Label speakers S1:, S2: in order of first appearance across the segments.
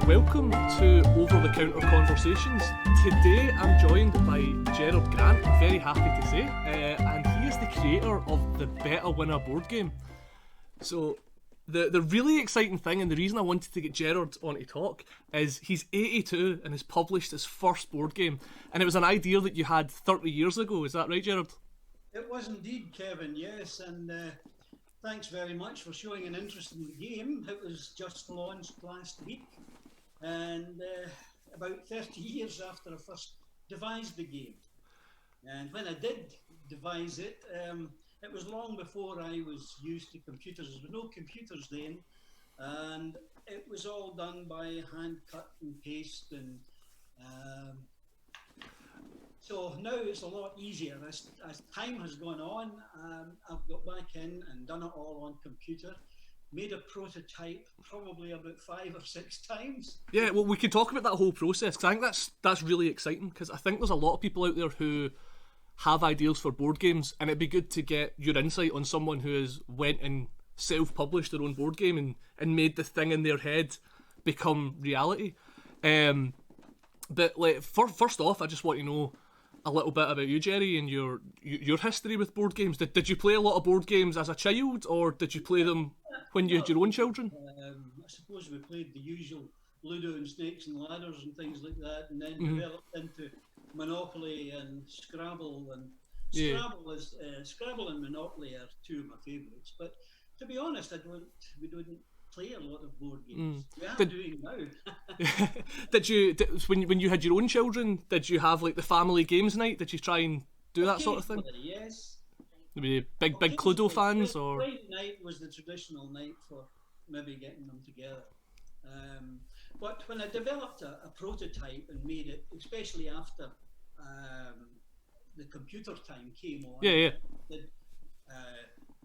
S1: welcome to Over the Counter Conversations. Today I'm joined by Gerard Grant, I'm very happy to say, and he is the creator of the Betawinna board game. So the really exciting thing, and the reason I wanted to get Gerard on to talk, is he's 82 and has published his first board game, and it was an idea that you had 30 years ago, is that right, Gerard?
S2: It was indeed, Kevin, yes, and thanks very much for showing an interest in the game. It was just launched last week, and about 30 years after I first devised the game. And when I did devise it, it was long before I was used to computers. There were no computers then, and it was all done by hand cut and paste, and so now it's a lot easier. As time has gone on, I've got back in and done it all on computer. Made a prototype probably about 5 or 6 times.
S1: Yeah, well, we could talk about that whole process, because I think that's really exciting, because I think there's a lot of people out there who have ideas for board games, and it'd be good to get your insight on someone who has went and self-published their own board game and made the thing in their head become reality. But like, first off, I just want to know a little bit about you, Gerry, and your history with board games. Did you play a lot of board games as a child, or did you play them when you had your own children?
S2: I suppose we played the usual Ludo and Snakes and Ladders and things like that, and then developed into Monopoly and Scrabble. And Scrabble and Monopoly are two of my favourites. But to be honest, we don't play a lot of board games. We are doing now.
S1: When you had your own children, did you have like the family games night? Did you try and do that sort of thing?
S2: Yes.
S1: Maybe big Cluedo fans, or
S2: Friday night was the traditional night for maybe getting them together. But when I developed a prototype and made it, especially after the computer time came on,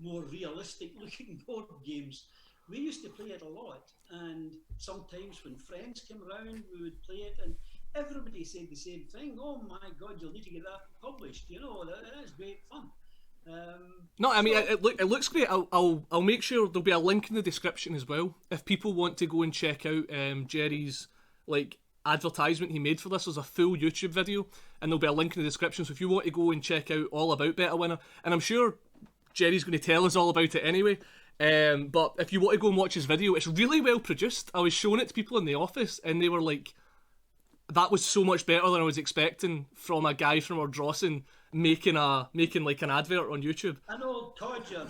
S2: more realistic looking board games, we used to play it a lot. And sometimes when friends came around, we would play it, and everybody said the same thing. Oh my God, you'll need to get that published. You know, that's great fun.
S1: No, I mean, it looks great. I'll make sure there'll be a link in the description as well. If people want to go and check out Gerry's like advertisement he made for this, there's a full YouTube video, and there'll be a link in the description. So if you want to go and check out all about Betawinna, and I'm sure Gerry's going to tell us all about it anyway. But if you want to go and watch his video, it's really well produced. I was showing it to people in the office, and they were like, "That was so much better than I was expecting from a guy from Ardrossan making like an advert on YouTube."
S2: An old codger.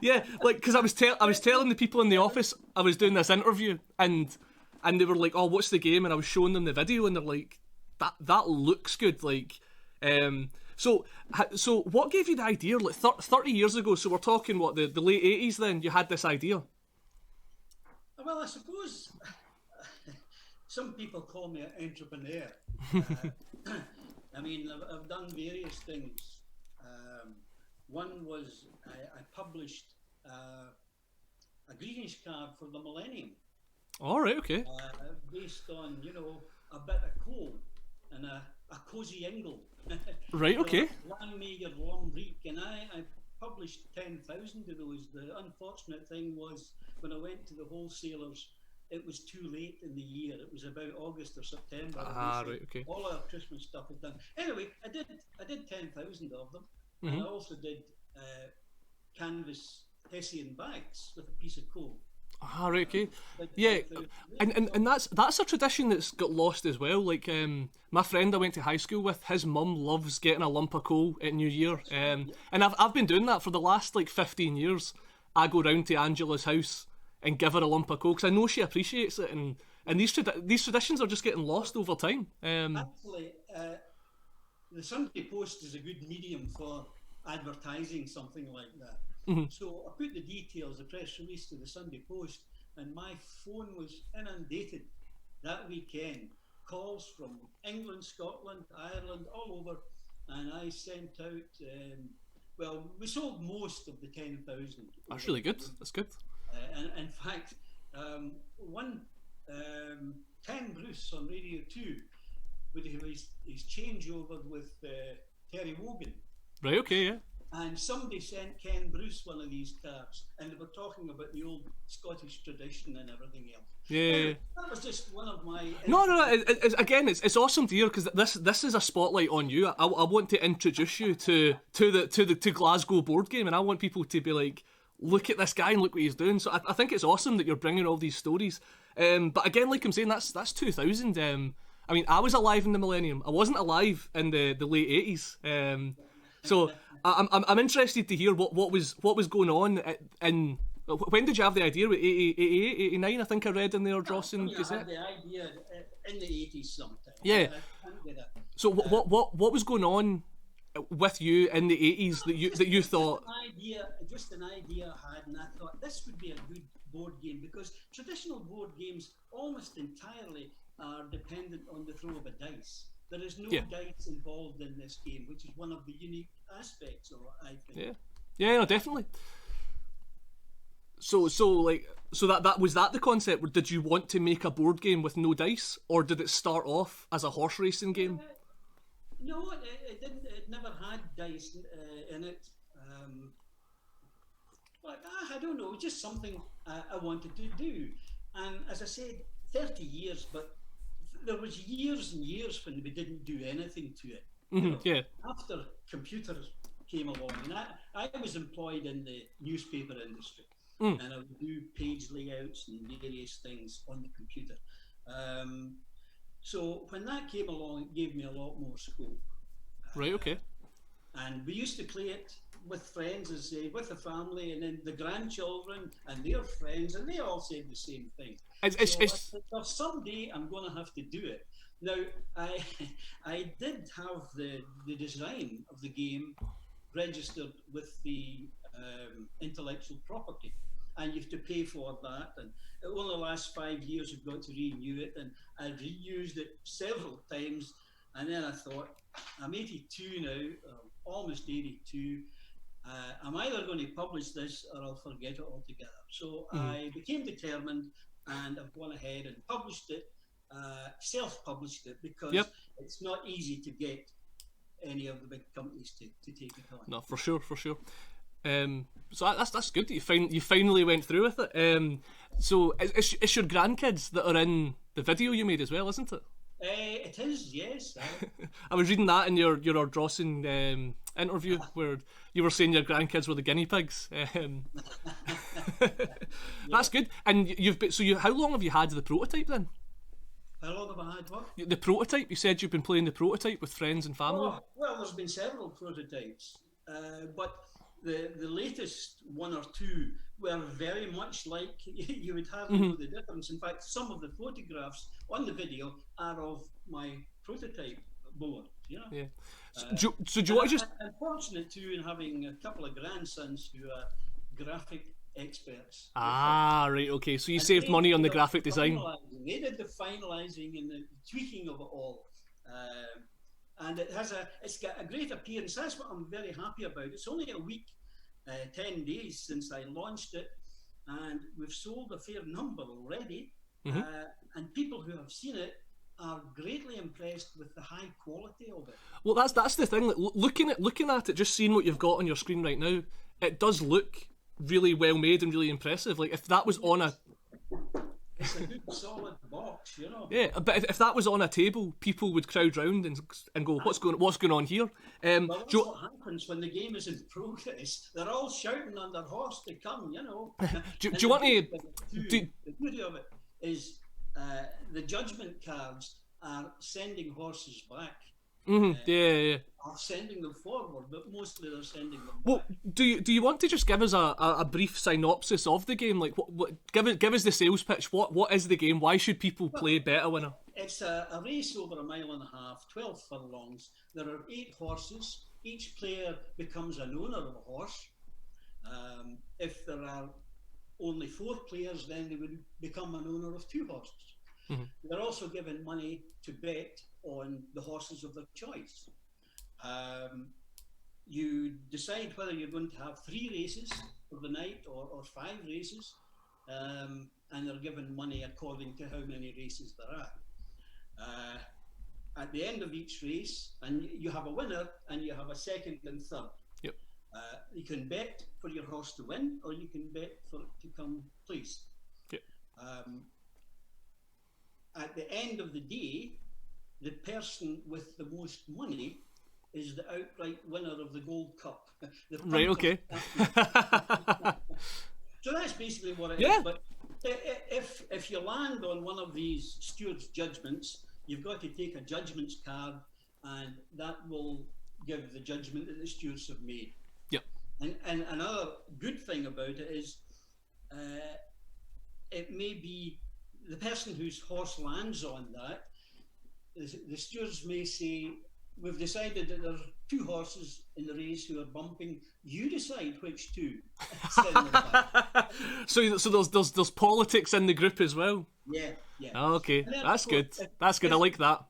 S1: Yeah, like, because I was telling the people in the office I was doing this interview, and they were like, "Oh, what's the game?" And I was showing them the video, and they're like, "That looks good." Like, so what gave you the idea? Like 30 years ago, so we're talking what, the late 80s. Then you had this idea.
S2: Well, I suppose some people call me an entrepreneur. I mean, I've done various things. One was I published a greetings card for the millennium.
S1: All right, okay.
S2: Based on, a bit of coal and a cosy ingle.
S1: Right, okay.
S2: Langmaker Lumbriek, and I published 10,000 of those. The unfortunate thing was when I went to the wholesalers, it was too late in the year. It was about August or September.
S1: Right, okay.
S2: All our Christmas stuff is done. Anyway, I did 10,000 of them, and I also did canvas Hessian bags with a piece of coal.
S1: Right, okay. Yeah, and that's a tradition that's got lost as well. Like, my friend I went to high school with, his mum loves getting a lump of coal at New Year, and I've been doing that for the last like 15 years. I go round to Angela's house and give her a lump of coal because I know she appreciates it, and these traditions are just getting lost over time.
S2: Actually, the Sunday Post is a good medium for advertising something like that. So I put the details, the press release, to the Sunday Post, and my phone was inundated that weekend. Calls from England, Scotland, Ireland, all over, and I sent out, we sold most of the 10,000.
S1: That's really good. That's good.
S2: And in fact, Ken Bruce on Radio 2 would have his changeover with Terry Wogan.
S1: Right, okay, yeah.
S2: and somebody sent Ken Bruce one of these cards, and they were talking about the old Scottish tradition and everything else.
S1: Yeah.
S2: That was just one of my.
S1: No. Again, it's awesome to hear because this is a spotlight on you. I want to introduce you to Glasgow board game, and I want people to be like, look at this guy and look what he's doing. So I think it's awesome that you're bringing all these stories. But again, like I'm saying, that's 2000. I mean, I was alive in the millennium. I wasn't alive in the late 80s. So I'm interested to hear what was going on in. When did you have the idea? 88, 89, I think I read in the Ardrossan Gazette.
S2: I had the idea in the 80s sometime.
S1: Yeah. So what was going on with you in the 80s that you thought?
S2: Just an idea I had, and I thought this would be a good board game, because traditional board games almost entirely are dependent on the throw of a dice. There is no dice involved in this game, which is one of the unique aspects of it, I think.
S1: Yeah, no, definitely. So that was that the concept? Did you want to make a board game with no dice, or did it start off as a horse racing game?
S2: No, it didn't. It never had dice in it. But I don't know, just something I wanted to do. And as I said, 30 years, but there was years and years when we didn't do anything to it.
S1: Yeah.
S2: After computers came along, and I was employed in the newspaper industry, and I would do page layouts and various things on the computer. So when that came along, it gave me a lot more scope.
S1: Right, okay.
S2: And we used to play it with friends, as say, with the family, and then the grandchildren and their friends, and they all said the same thing. So someday I'm going to have to do it. Now, I did have the design of the game registered with the intellectual property, and you have to pay for that. And over the last 5 years, you've got to renew it, and I reused it several times. And then I thought, I'm 82 now, almost 82. I'm either going to publish this or I'll forget it altogether. So I became determined, and I've gone ahead and published it, self-published it, because it's not easy to get any of the big companies to take it on.
S1: No, for sure. So that's good that you finally went through with it. So it's your grandkids that are in the video you made as well, isn't it?
S2: It is, yes.
S1: I was reading that in your Ardrossan interview where you were saying your grandkids were the guinea pigs. That's good. And how long have you had the prototype then?
S2: How long have I had what?
S1: The prototype. You said you've been playing the prototype with friends and family.
S2: Oh, well, there's been several prototypes, but the latest one or two were very much like you would have know the difference. In fact, some of the photographs on the video are of my prototype board. You know?
S1: Yeah. So do you want to just?
S2: I'm fortunate too in having a couple of grandsons who are graphic experts.
S1: Right, okay. So you saved money on the graphic design.
S2: They did the finalising and the tweaking of it all. And it's got a great appearance. That's what I'm very happy about. It's only a week, 10 days since I launched it, and we've sold a fair number already. And people who have seen it are greatly impressed with the high quality of it. Well,
S1: that's the thing. Like, looking at it, just seeing what you've got on your screen right now, it does look really well made and really impressive. Like if that was on a
S2: it's a good solid box, you know.
S1: Yeah, but if that was on a table, people would crowd round and go, what's going on here?
S2: Well, that's what happens when the game is in progress. They're all shouting on their horse to come, you know.
S1: do you want to?
S2: The beauty of it is the judgment cards are sending horses back.
S1: Yeah.
S2: Are sending them forward, but mostly they're sending them
S1: back.
S2: Well,
S1: do you want to just give us a brief synopsis of the game? Like, give us the sales pitch. What is the game? Why should people play Betawinna?
S2: It's a race over 1.5 miles, 12 furlongs. There are 8 horses. Each player becomes an owner of a horse. If there are only 4 players, then they would become an owner of 2 horses. They're also given money to bet on the horses of their choice. You decide whether you're going to have 3 races for the night or 5 races, and they're given money according to how many races there are. At the end of each race, and you have a winner and you have a second and third.
S1: Yep.
S2: You can bet for your horse to win, or you can bet for it to come please.
S1: Yep.
S2: At the end of the day, the person with the most money is the outright winner of the Gold Cup.
S1: Right, okay.
S2: So that's basically what it
S1: Yeah.
S2: is. But if you land on one of these stewards' judgments, you've got to take a judgments card, and that will give the judgment that the stewards have made.
S1: Yep.
S2: And another good thing about it is it may be the person whose horse lands on that, the stewards may say, we've decided that there are two horses in the race who are bumping. You decide which two.
S1: So there's politics in the group as well.
S2: Yeah.
S1: Okay,
S2: And then,
S1: that's
S2: of course,
S1: good. That's good. I like that.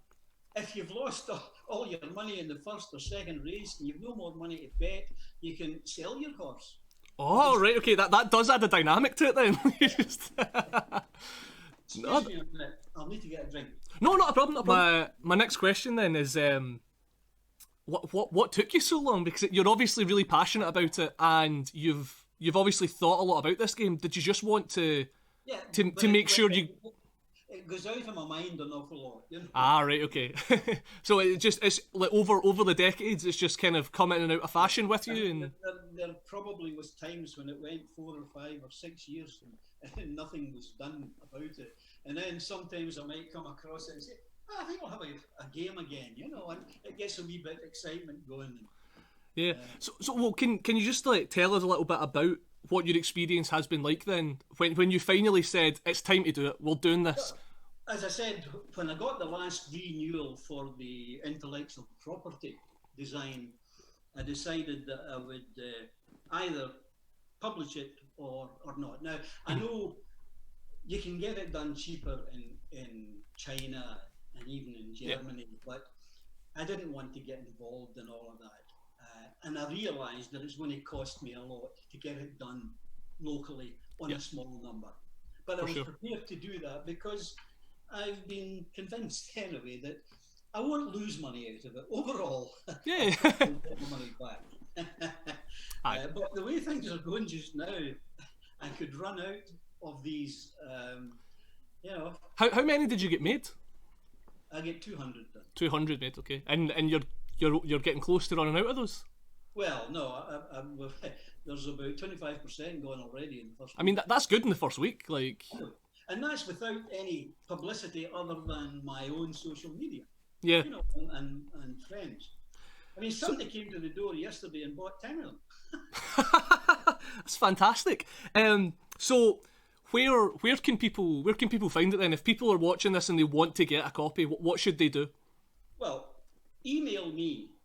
S2: If you've lost all your money in the first or second race and you've no more money to bet, you can sell your horse.
S1: Oh, right. Okay, that does add a dynamic to it then.
S2: Excuse me a minute. I'll need to get a drink.
S1: No, not a problem. Not a problem. My next question then is, what took you so long? Because you're obviously really passionate about it, and you've obviously thought a lot about this game. Did you just want to make sure you?
S2: It goes out of my mind an awful lot. You know?
S1: Ah, right. Okay. So it's like over the decades, it's just kind of come in and out of fashion with you, and
S2: there probably was times when it went 4 or 5 or 6 years and nothing was done about it. And then sometimes I might come across it and say, I think we'll have a game again, you know, and it gets a wee bit of excitement going.
S1: Yeah. So well, can you just like tell us a little bit about what your experience has been like then, when you finally said it's time to do it, we're doing this?
S2: As I said, when I got the last renewal for the intellectual property design, I decided that I would either publish it or not. Now, I know you can get it done cheaper in China and even in Germany, but I didn't want to get involved in all of that. And I realised that it's going to cost me a lot to get it done locally on a small number. But I was prepared to do that because I've been convinced anyway that I won't lose money out of it overall.
S1: Yeah.
S2: I'll get the money back. But the way things are going just now, I could run out of these. You know. How
S1: many did you get made?
S2: I get 200 done.
S1: 200 made, okay. And you're getting close to running out of those?
S2: Well, no, there's about 25% gone already in the first week.
S1: I mean, that's good in the first week, like.
S2: And that's without any publicity other than my own social media.
S1: Yeah.
S2: You know, and friends. I mean, somebody came to the door yesterday and bought 10 of them.
S1: That's fantastic. So where can people find it then? If people are watching this and they want to get a copy, what should they do?
S2: Well, email me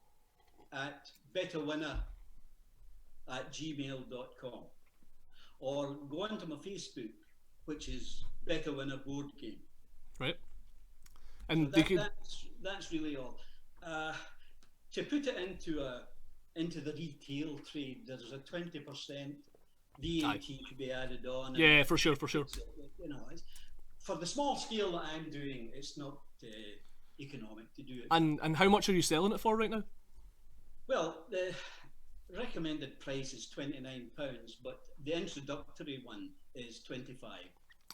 S2: at betawinna@gmail.com or go onto my Facebook, which is Betawinna Board Game.
S1: Right. And
S2: so that's really all. To put it into the retail trade, there's a 20% VAT to be added on.
S1: Yeah, for sure.
S2: You know, for the small scale that I'm doing, it's not economic to do it.
S1: And how much are you selling it for right now?
S2: Well, the recommended price is £29, but the introductory one is £25.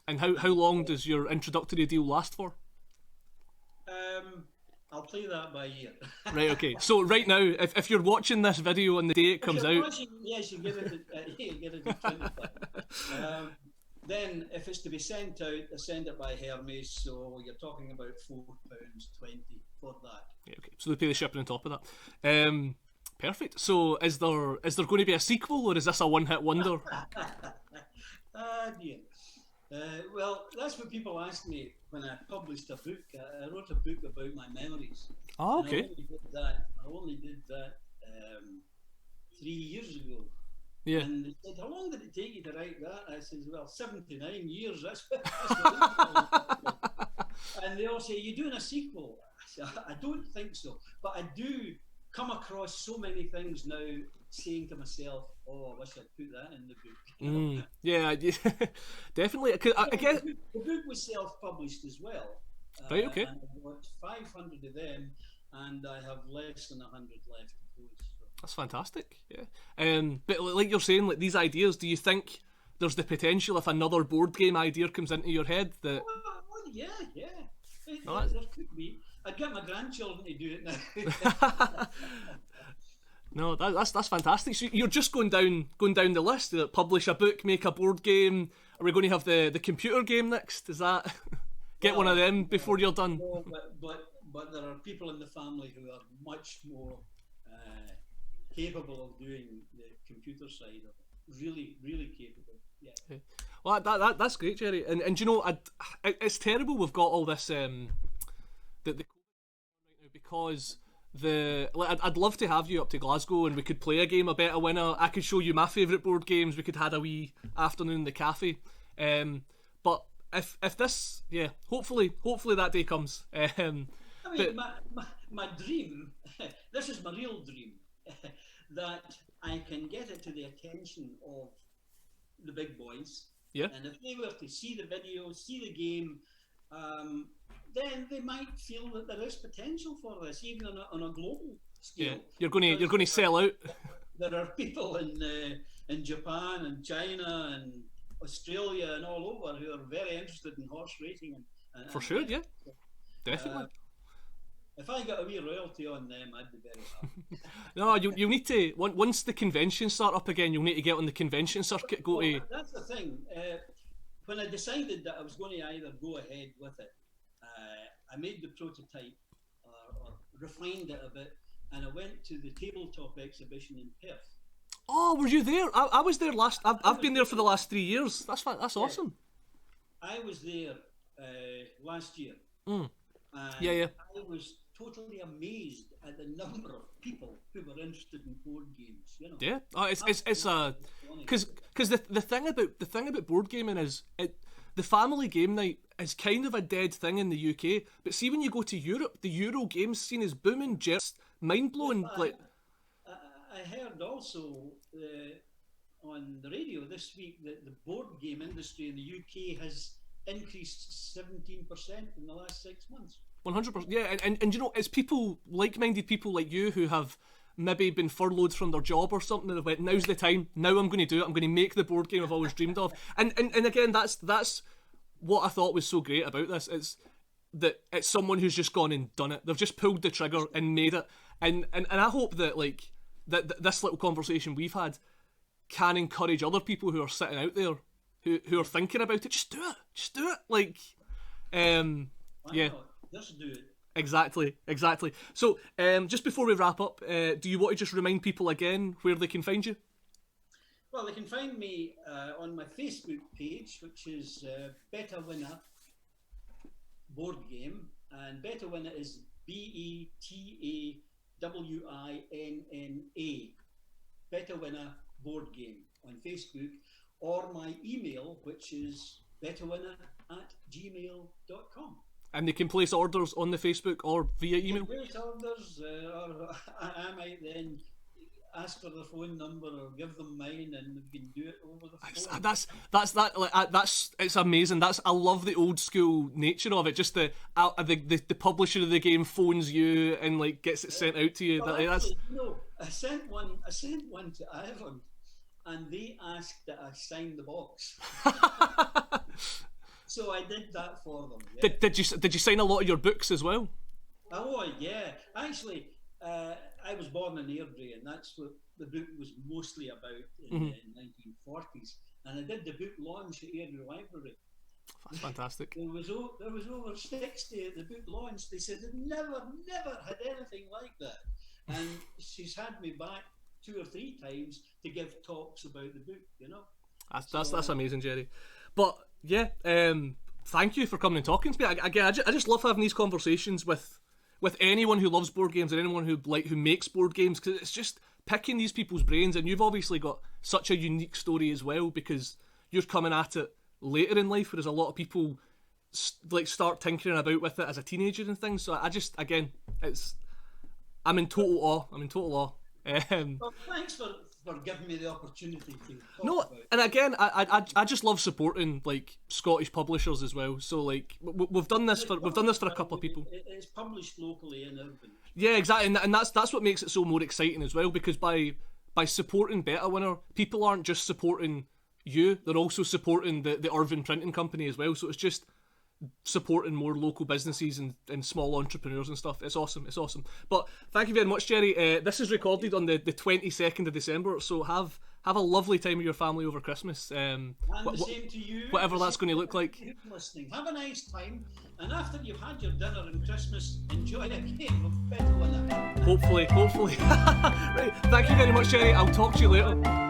S1: And how long does your introductory deal last for?
S2: I'll play that by ear.
S1: Right, okay. So right now, if you're watching this video on the day it comes out...
S2: Yes, you get it at 25. Then, if it's to be sent out, I send it by Hermes, so you're talking about £4.20 for that.
S1: Yeah, okay, so they pay the shipping on top of that. Perfect. So is there going to be a sequel, or is this a one-hit wonder?
S2: Dear. Well, that's what people ask me when I published a book. I wrote a book about my memories.
S1: Oh, okay.
S2: I only did that 3 years ago.
S1: Yeah.
S2: And they said, how long did it take you to write that? I said, well, 79 years. That's what And they all say, you're doing a sequel. I said, I don't think so. But I do come across so many things now saying to myself, oh, I wish I'd put that in the book.
S1: Yeah, definitely. I guess
S2: the book was self-published as well.
S1: Right, okay.
S2: And I got 500 of them, and I have less than 100 left of those. So.
S1: That's fantastic. Yeah. But like you're saying, like these ideas, do you think there's the potential if another board game idea comes into your head that?
S2: Oh, yeah, yeah.
S1: No, that's...
S2: There could be. I'd get my grandchildren to do it now.
S1: No, that's fantastic. So you're just going down the list. Publish a book, make a board game. Are we going to have the computer game next? Is that get one of them before you're done?
S2: No, but there are people in the family who are much more capable of doing the computer side of it. Really, really capable. Yeah.
S1: Well, that's great, Jerry. And you know, it's terrible we've got all this the right now because I'd love to have you up to Glasgow and we could play a game, a Betawinna. I could show you my favourite board games. We could have a wee afternoon in the cafe. But if this, yeah, hopefully that day comes.
S2: I mean, but, my dream, this is my real dream, that I can get it to the attention of the big boys.
S1: Yeah.
S2: And if they were to see the video, see the game, then they might feel that there is potential for this, even on a global scale.
S1: Yeah. You're going to sell out.
S2: There are people in Japan and China and Australia and all over who are very interested in horse racing. And
S1: for sure, yeah, definitely.
S2: If I got a wee royalty on them, I'd be very happy.
S1: No, you need to, once the conventions start up again, you'll need to get on the convention circuit.
S2: That's the thing. When I decided that I was going to either go ahead with it, I made the prototype or refined it a bit, and I went to the tabletop exhibition in Perth.
S1: Oh, were you there? I was there last. I've been there for the last 3 years. That's awesome.
S2: I was there last year.
S1: Mm.
S2: Yeah. I was totally amazed at the number of people who were interested in board games. You know.
S1: Yeah. It's because the thing about board gaming is the family game night is kind of a dead thing in the UK. But see, when you go to Europe, the Euro games scene is booming. Just mind blowing.
S2: I heard also on the radio this week that the board game industry in the UK has increased 17% in the last 6 months.
S1: 100%, yeah, and you know, it's people, like-minded people like you who have maybe been furloughed from their job or something and have went, now's the time, now I'm going to do it, I'm going to make the board game I've always dreamed of. And again, that's what I thought was so great about this, is that it's someone who's just gone and done it. They've just pulled the trigger and made it. And I hope that, like, that this little conversation we've had can encourage other people who are sitting out there who are thinking about it. Just do it. Like, yeah.
S2: Not? Just do it.
S1: Exactly. So, just before we wrap up, do you want to just remind people again where they can find you?
S2: Well, they can find me on my Facebook page, which is Betawinna Board Game, and Betawinna is Betawinna, Betawinna Board Game on Facebook, or my email, which is betawinna@gmail.com.
S1: And they can place orders on the Facebook or via email?
S2: Place orders, or I might then ask for their phone number or give them mine, and we can do it over the phone. That's it's amazing. I love the old school nature of it. Just the publisher of the game phones you and like gets it sent out to you. Well, actually, I sent one to Ireland, and they asked that I sign the box. So I did that for them. Yeah.
S1: Did you sign a lot of your books as well?
S2: Oh yeah, actually, I was born in Airdrie, and that's what the book was mostly about in the 1940s. And I did the book launch at Airdrie Library.
S1: That's fantastic.
S2: There was over 60 at the book launch. They said they'd never had anything like that. And she's had me back 2 or 3 times to give talks about the book. You know.
S1: That's amazing, Jerry. But yeah, thank you for coming and talking to me. Again, I just love having these conversations with anyone who loves board games and anyone who makes board games, because it's just picking these people's brains. And you've obviously got such a unique story as well, because you're coming at it later in life, whereas a lot of people start tinkering about with it as a teenager and things. So I just, again, I'm in total awe.
S2: Well, thanks for for giving me the opportunity to talk
S1: No,
S2: about it.
S1: and again, I just love supporting like Scottish publishers as well. So like we've done this for a couple of people.
S2: It's published locally in Urban.
S1: Yeah, exactly, and that's what makes it so more exciting as well. Because by supporting Betawinna, people aren't just supporting you; they're also supporting the Irvine Printing Company as well. So it's just supporting more local businesses and small entrepreneurs and stuff. It's awesome. But thank you very much, Gerry. This is recorded on the 22nd of December, so have a lovely time with your family over Christmas.
S2: And the same to you.
S1: Whatever that's going to look like.
S2: Listening. Have a nice time, and after you've had your dinner and Christmas, enjoy a game of Betawinna.
S1: Hopefully. Right. Thank you very much, Gerry. I'll talk to you later.